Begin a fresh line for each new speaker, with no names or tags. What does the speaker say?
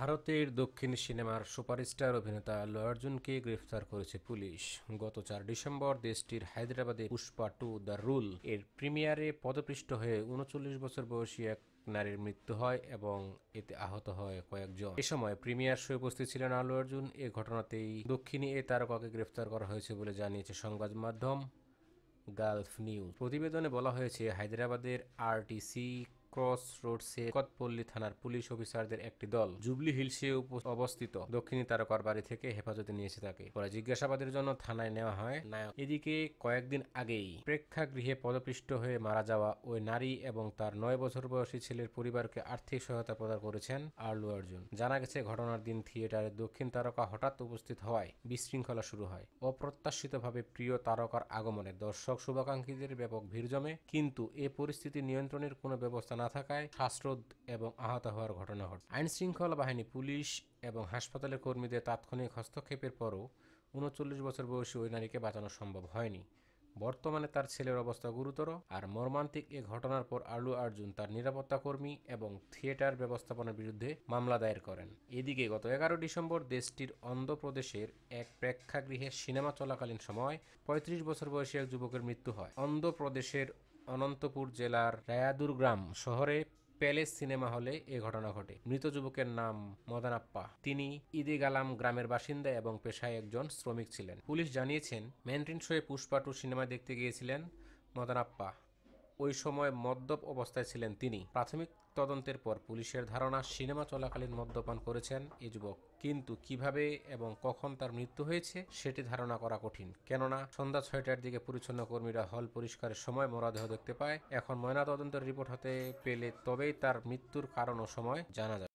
ভারতের দক্ষিণ সিনেমার সুপারস্টার অভিনেতা আল্লু অর্জুনকে গ্রেফতার করেছে পুলিশ। গত 4 ডিসেম্বর দেশটির হায়দ্রাবাদে পুষ্পা 2 দ্য রুল এর প্রিমিয়ারে পদপিষ্ট হয়ে ৩৯ বছর বয়সী এক নারীর মৃত্যু হয় এবং এতে আহত হয় কয়েকজন। এ সময় প্রিমিয়ার শোয়ে উপস্থিত ছিলেন আল্লু অর্জুন। এ ঘটনাতেই দক্ষিণী এ তারকাকে গ্রেফতার করা হয়েছে বলে জানিয়েছে সংবাদ মাধ্যম গালফ নিউজ। প্রতিবেদনে বলা হয়েছে, হায়দ্রাবাদের আরটিসি ক্রস রোডসে কতপল্লী থানার পুলিশ অফিসারদের একটি দল জুবলি হিলসে অবস্থিত দক্ষিণী তারকার বাড়ি থেকে হেফাজতে নিয়েছে তাকে। পরে জিজ্ঞাসাবাদের জন্য থানায় নেওয়া হয় নায়ক। এদিকে কয়েকদিন আগেই প্রেক্ষাগৃহে পদপিষ্ট হয়ে মারা যাওয়া ওই নারী এবং তার 9 বছর বয়সী ছেলের পরিবারকে আর্থিক সহায়তা প্রদান করেছেন আল্লু অর্জুন। জানা গেছে, ঘটনার দিন থিয়েটারে দক্ষিণ তারকা হঠাৎ উপস্থিত হওয়ায় বিশৃঙ্খলা শুরু হয়। অপ্রত্যাশিতভাবে প্রিয় তারকার আগমনে দর্শক শুভাকাঙ্ক্ষীদের ব্যাপক ভিড় জমে, কিন্তু এ পরিস্থিতি নিয়ন্ত্রণের কোনো ব্যবস্থা না থাকায় শ্বাসরোধ এবং আহত হওয়ার ঘটনা ঘটে। আইনশৃঙ্খলা বাহিনী, পুলিশ এবং হাসপাতালের কর্মীদের তাৎক্ষণিক হস্তক্ষেপের পরও ৩৯ বছর বয়সী ওই নারীকে বাঁচানো সম্ভব হয়নি। বর্তমানে তার ছেলের অবস্থা গুরুতর। আর মর্মান্তিক এ ঘটনার পর আল্লু অর্জুন তার নিরাপত্তা কর্মী এবং থিয়েটার ব্যবস্থাপনার বিরুদ্ধে মামলা দায়ের করেন। এদিকে গত 11 ডিসেম্বর দেশটির অন্ধ্রপ্রদেশের এক প্রেক্ষাগৃহে সিনেমা চলাকালীন সময় ৩৫ বছর বয়সী এক যুবকের মৃত্যু হয়। অন্ধ্রপ্রদেশের অনন্তপুর জেলার রায়াদুর্গ্রাম শহরে প্যালেস সিনেমা হলে এ ঘটনা ঘটে। মৃত যুবকের নাম মদনাপ্পা। তিনি ইদিগালাম গ্রামের বাসিন্দা এবং পেশায় একজন শ্রমিক ছিলেন। পুলিশ জানিয়েছেন, ম্যান্ড্রিন শোয়ে পুষ্পা 2 সিনেমা দেখতে গিয়েছিলেন মদনাপ্পা। ওই সময় মদ্যপ অবস্থায় ছিলেন তিনি। প্রাথমিক তদন্তের পর পুলিশের ধারণা, সিনেমা চলাকালীন মদ্যপান করেছেন এই যুবক, কিন্তু কিভাবে এবং কখন তার মৃত্যু হয়েছে সেটি ধারণা করা কঠিন, কেননা সন্ধ্যা 6টার দিকে পরিচ্ছন্ন কর্মীরা হল পরিষ্কারের সময় মরদেহ দেখতে পায়। এখন ময়নাতদন্তের রিপোর্ট হতে পেলে তবেই তার মৃত্যুর কারণ ও সময় জানা যাবে।